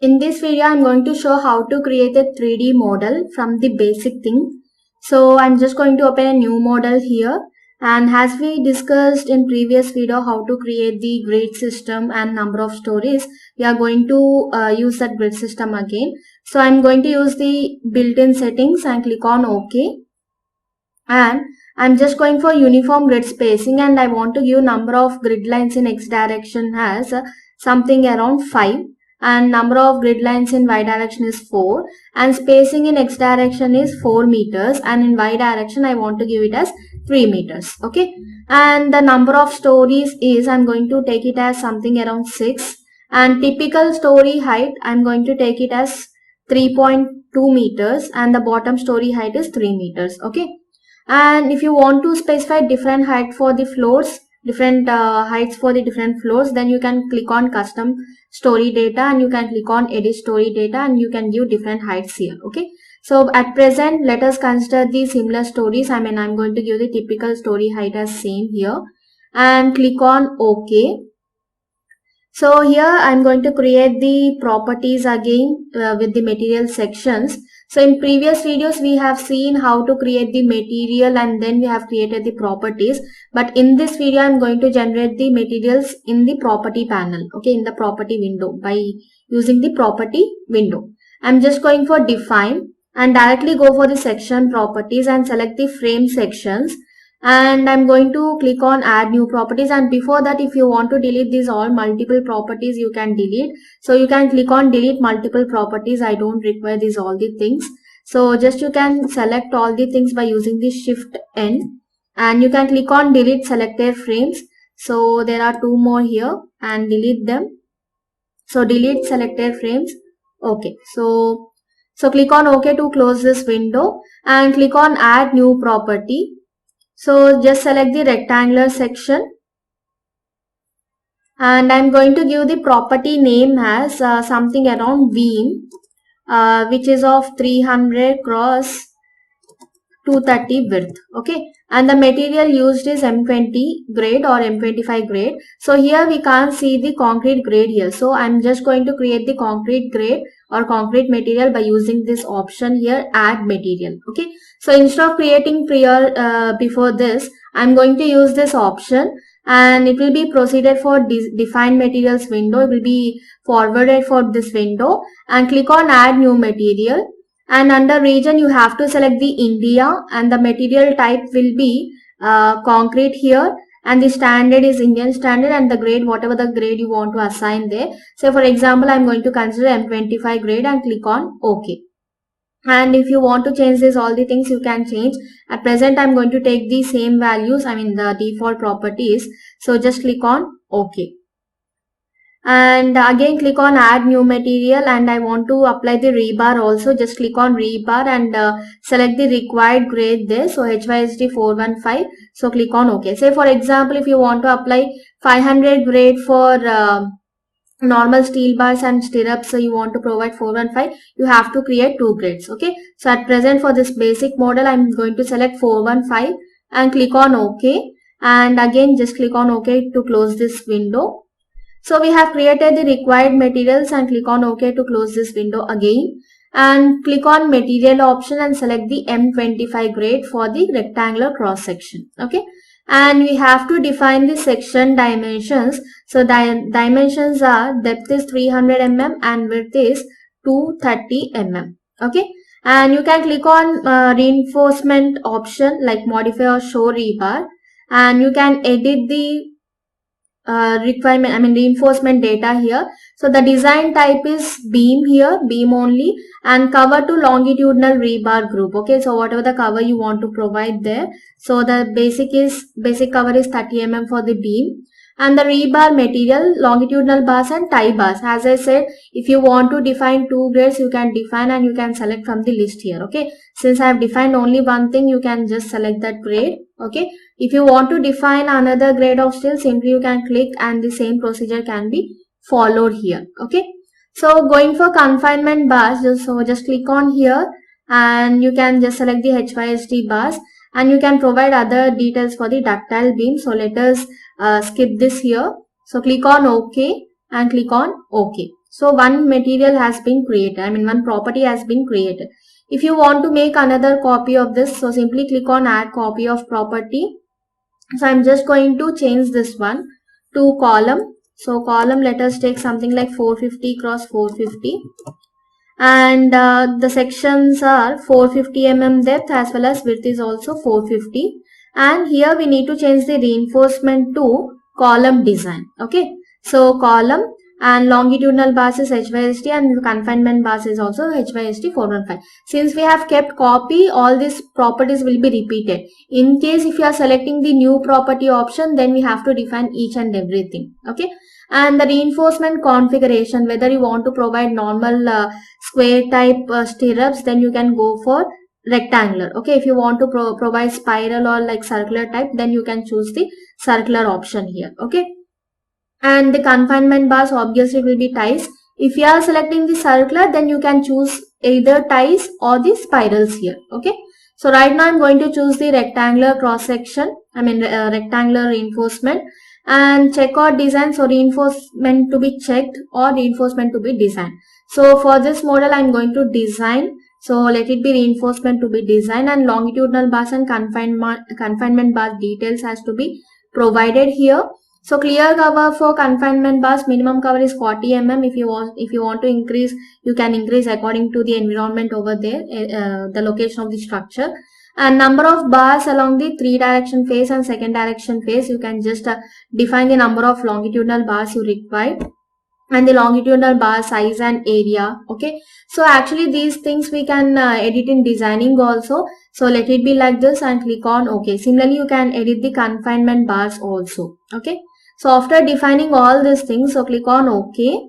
In this video, I'm going to show how to create a 3D model from the basic thing. So I'm just going to open a new model here. And as we discussed in previous video how to create the grid system and number of stories, we are going to use that grid system again. So I'm going to use the built-in settings and click on OK. And I'm just going for uniform grid spacing, and I want to give number of grid lines in x direction as something around 5, and number of grid lines in y direction is 4, and spacing in x direction is 4 meters, and in y direction I want to give it as 3 meters. Okay, and the number of stories is I'm going to take it as something around 6, and typical story height I'm going to take it as 3.2 meters, and the bottom story height is 3 meters. Okay, and if you want to specify different height for the floors, different heights for the different floors, then you can click on custom story data and you can click on edit story data and you can give different heights here. Okay, so at present let us consider the similar stories. I'm going to give the typical story height as same here and click on OK. So here I'm going to create the properties again with the material sections. So in previous videos we have seen how to create the material and then we have created the properties. But in this video I'm going to generate the materials in the property panel. Okay, in the property window by using the property window. I'm just going for define and directly go for the section properties and select the frame sections. And I'm going to click on add new properties, and before that if you want to delete these all multiple properties you can delete. So you can click on delete multiple properties. I don't require these all the things. So just you can select all the things by using the shift N, and you can click on delete selected frames. So there are two more here and delete them. So delete selected frames. Okay, so click on OK to close this window and click on add new property. So just select the rectangular section and I'm going to give the property name as something around beam which is of 300 cross 230 width. Okay, and the material used is M20 grade or M25 grade. So here we can't see the concrete grade here. So I'm just going to create the concrete grade or concrete material by using this option here, add material. Okay, so instead of creating before this, I'm going to use this option and it will be proceeded for define materials window. It will be forwarded for this window and click on add new material. And under region you have to select the India and the material type will be concrete here, and the standard is Indian standard and the grade whatever the grade you want to assign there. So for example I'm going to consider M25 grade and click on OK. And if you want to change this all the things you can change. At present I'm going to take the same values, the default properties. So just click on OK. And again click on add new material and I want to apply the rebar also. Just click on rebar and select the required grade there. So HYSD 415. So click on OK. Say for example if you want to apply 500 grade for normal steel bars and stirrups, so you want to provide 415, you have to create two grades. Okay, so at present for this basic model I'm going to select 415 and click on OK, and again just click on OK to close this window. So we have created the required materials and click on OK to close this window again, and click on material option and select the M25 grade for the rectangular cross section. Okay, and we have to define the section dimensions. So dimensions are depth is 300 mm and width is 230 mm. Okay, and you can click on reinforcement option like modify or show rebar, and you can edit the reinforcement data here. So the design type is beam here, beam only, and cover to longitudinal rebar group. Okay, so whatever the cover you want to provide there. So the basic cover is 30 mm for the beam, and the rebar material longitudinal bars and tie bars. As I said, if you want to define two grades you can define and you can select from the list here. Okay, since I have defined only one thing you can just select that grade. Okay, if you want to define another grade of steel, simply you can click and the same procedure can be followed here. Okay, so going for confinement bars, just click on here and you can just select the HYSD bars and you can provide other details for the ductile beam. So let us skip this here. So click on OK and click on OK. So one material has been created, I mean one property has been created. If you want to make another copy of this, so simply click on add copy of property. So I'm just going to change this one to column. So column, let us take something like 450 cross 450, and the sections are 450 mm depth as well as width is also 450, and here we need to change the reinforcement to column design. Okay, so column, and longitudinal bars is HYSD and confinement bars is also HYSD 415. Since we have kept copy, all these properties will be repeated. In case if you are selecting the new property option, then we have to define each and everything. Okay, and the reinforcement configuration, whether you want to provide normal square type stirrups, then you can go for rectangular. Okay, if you want to provide spiral or like circular type, then you can choose the circular option here. Okay, and the confinement bars obviously will be ties. If you are selecting the circular, then you can choose either ties or the spirals here. Okay, so right now I'm going to choose the rectangular cross section, I mean rectangular reinforcement, and check or design. So reinforcement to be checked or reinforcement to be designed. So for this model I'm going to design, so let it be reinforcement to be designed, and longitudinal bars and confinement bar details has to be provided here. So clear cover for confinement bars, minimum cover is 40 mm. If you want to increase, you can increase according to the environment over there, the location of the structure. And number of bars along the 3 direction face and second direction face, you can just define the number of longitudinal bars you require, and the longitudinal bar size and area. Okay, so actually these things we can edit in designing also. So let it be like this and click on OK. Similarly, you can edit the confinement bars also. Okay, so after defining all these things, so click on OK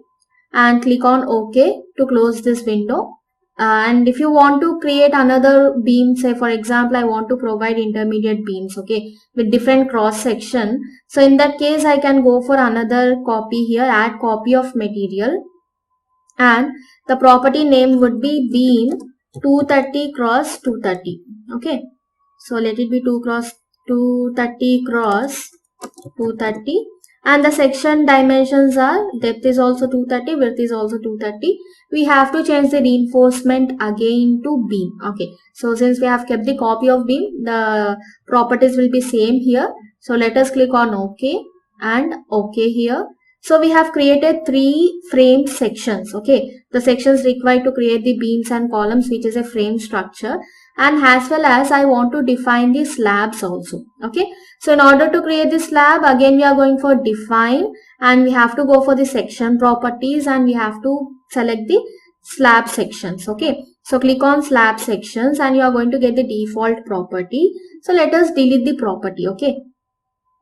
and click on OK to close this window. And if you want to create another beam, say for example I want to provide intermediate beams, okay, with different cross section, so in that case I can go for another copy here, add copy of material, and the property name would be beam 230 cross 230. Okay, so let it be 230 cross 230, and the section dimensions are depth is also 230, width is also 230. We have to change the reinforcement again to beam. Okay, so since we have kept the copy of beam, the properties will be same here. So let us click on OK and OK here. So we have created 3 frame sections. Okay, the sections required to create the beams and columns, which is a frame structure, and as well as I want to define the slabs also. Okay, so in order to create the slab, again we are going for define, and we have to go for the section properties, and we have to select the slab sections. Okay, so click on slab sections and you are going to get the default property. So let us delete the property. Okay,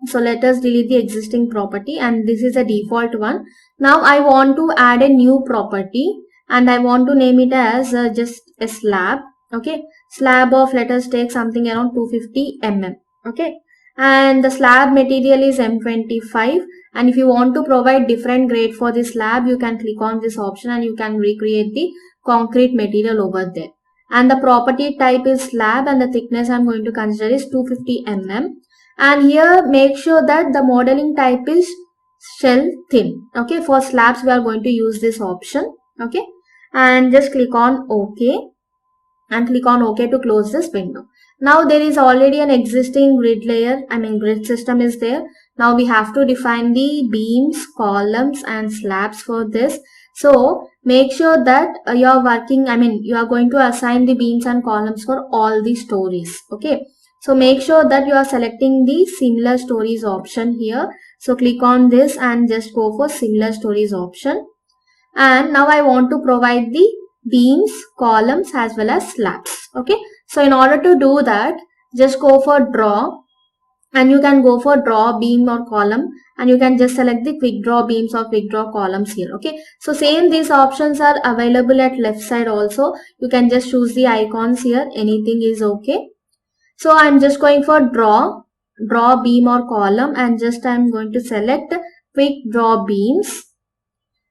so let us delete the existing property, and this is a default one. Now I want to add a new property, and I want to name it as just a slab. Okay, slab of, let us take something around 250 mm. Okay, and the slab material is M25, and if you want to provide different grade for the slab, you can click on this option and you can recreate the concrete material over there. And the property type is slab, and the thickness I'm going to consider is 250 mm. And here make sure that the modeling type is shell thin. Okay, for slabs we are going to use this option. Okay, and just click on OK and click on OK to close this window. Now there is already an existing grid layer, I mean grid system is there. Now we have to define the beams, columns and slabs for this. So make sure that you are working, I mean you are going to assign the beams and columns for all the stories. Okay, so make sure that you are selecting the similar stories option here. So click on this and just go for similar stories option. And now I want to provide the beams, columns as well as slabs. Okay, so in order to do that, just go for draw, and you can go for draw beam or column, and you can just select the quick draw beams or quick draw columns here. Okay, so same these options are available at left side also. You can just choose the icons here, anything is okay. So I'm just going for draw beam or column, and just I'm going to select quick draw beams.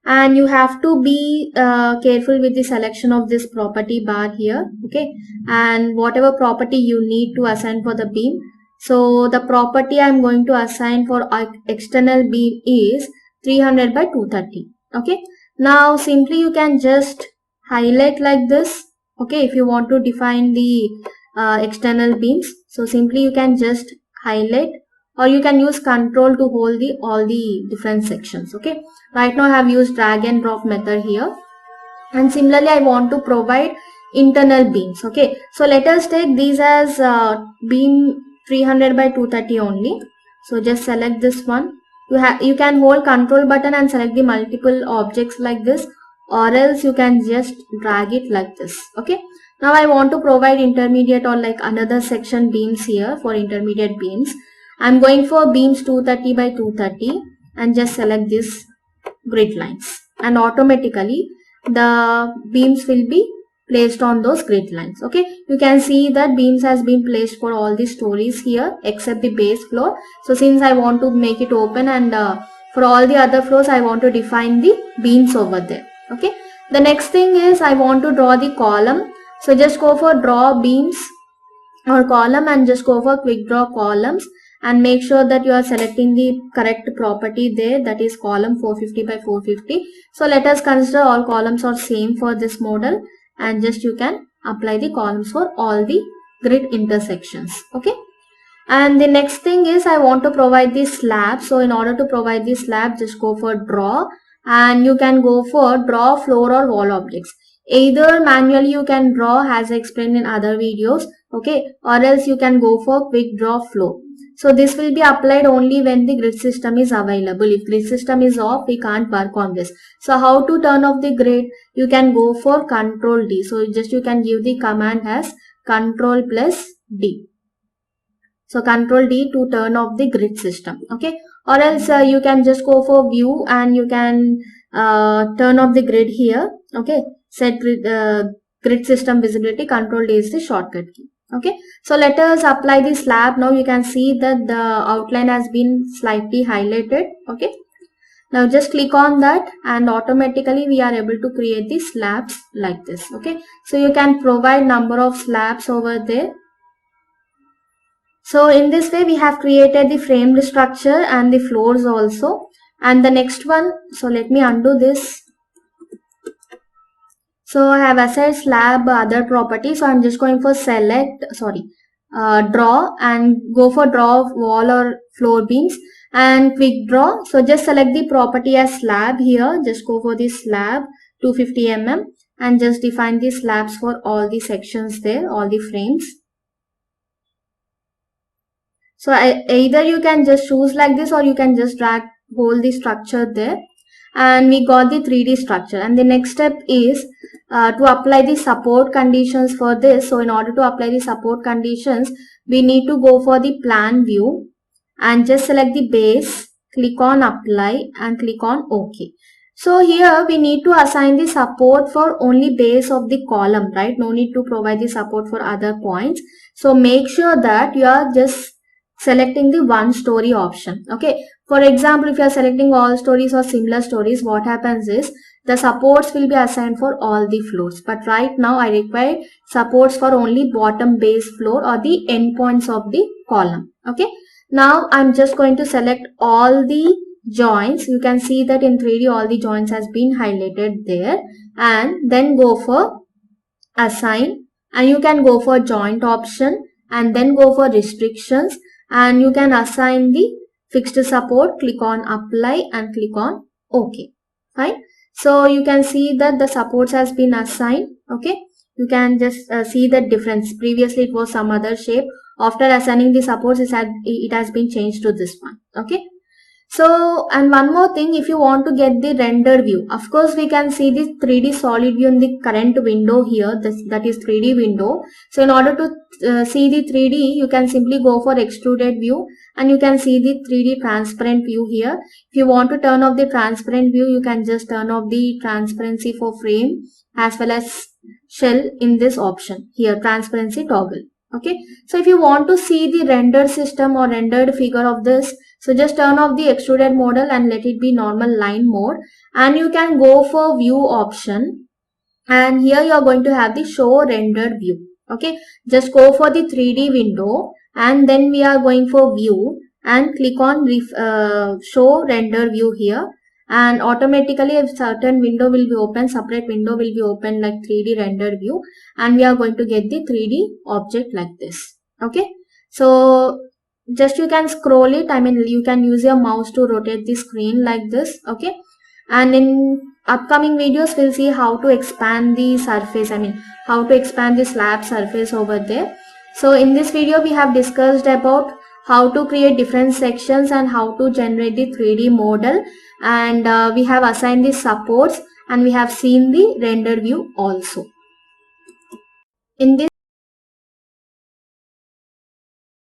And you have to be careful with the selection of this property bar here. Okay, and whatever property you need to assign for the beam. So the property I'm going to assign for external beam is 300 by 230. Okay, Now simply you can just highlight like this. Okay, if you want to define the external beams, so simply you can just highlight, or you can use control to hold the all the different sections. Okay, right now I have used drag and drop method here. And similarly I want to provide internal beams. Okay, so let us take these as beam 300 by 230 only. So just select this one. You can hold control button and select the multiple objects like this, or else you can just drag it like this. Okay, now I want to provide intermediate or like another section beams here. For intermediate beams I'm going for beams 230 by 230 and just select this grid lines, and automatically the beams will be placed on those grid lines. Okay, you can see that beams has been placed for all the stories here except the base floor. So since I want to make it open, and for all the other floors I want to define the beams over there. Okay, the next thing is I want to draw the column. So just go for draw beams or column and just go for quick draw columns, and make sure that you are selecting the correct property there, that is column 450 by 450. So let us consider all columns are same for this model, and just you can apply the columns for all the grid intersections. Okay, and the next thing is I want to provide the slab. So in order to provide the slab, just go for draw, and you can go for draw floor or wall objects. Either manually you can draw as I explained in other videos, okay, or else you can go for quick draw floor. So this will be applied only when the grid system is available. If grid system is off, we can't work on this. So how to turn off the grid? You can go for Control D. So just you can give the command as Control plus D. So Control D to turn off the grid system. Okay, or else you can just go for view and you can turn off the grid here. Okay, set grid system visibility. Control D is the shortcut key. Okay, so let us apply the slab. Now you can see that the outline has been slightly highlighted. Okay, now just click on that and automatically we are able to create the slabs like this. Okay, so you can provide number of slabs over there. So in this way we have created the framed structure and the floors also. And the next one, so let me undo this. So I have assigned slab other property. So I'm just going for draw, and go for draw wall or floor beams and quick draw. So just select the property as slab here. Just go for the slab 250 mm and just define the slabs for all the sections there, all the frames. So either you can just choose like this, or you can just drag hold the structure there, and we got the 3D structure. And the next step is to apply the support conditions for this. So in order to apply the support conditions, we need to go for the plan view and just select the base, click on apply and click on OK. So here we need to assign the support for only base of the column, right? No need to provide the support for other points. So make sure that you are just selecting the one story option. Okay, for example, if you are selecting all stories or similar stories, what happens is the supports will be assigned for all the floors, but right now I require supports for only bottom base floor or the endpoints of the column. Okay, now I'm just going to select all the joints. You can see that in 3D all the joints has been highlighted there, and then go for assign, and you can go for joint option and then go for restrictions, and you can assign the fixed support. Click on apply and click on OK. Fine. So you can see that the supports has been assigned. Okay, you can just see the difference. Previously it was some other shape. After assigning the supports, it has been changed to this one. Okay, so, and one more thing, if you want to get the render view, of course we can see the 3D solid view in the current window here, that is 3D window. So in order to see the 3D, you can simply go for extruded view, and you can see the 3D transparent view here. If you want to turn off the transparent view, you can just turn off the transparency for frame as well as shell in this option here, transparency toggle. Okay, so if you want to see the rendered system or rendered figure of this, so just turn off the extruded model and let it be normal line mode, and you can go for view option, and here you are going to have the show rendered view. Okay, just go for the 3D window and then we are going for view and click on show render view here, and automatically a certain window will be open, separate window will be open like 3D render view, and we are going to get the 3D object like this. Okay, so just you can scroll it, I mean you can use your mouse to rotate the screen like this. Okay, and in upcoming videos we'll see how to expand the surface, I mean how to expand the slab surface over there. So in this video we have discussed about how to create different sections and how to generate the 3D model, and we have assigned the supports and we have seen the render view also. In this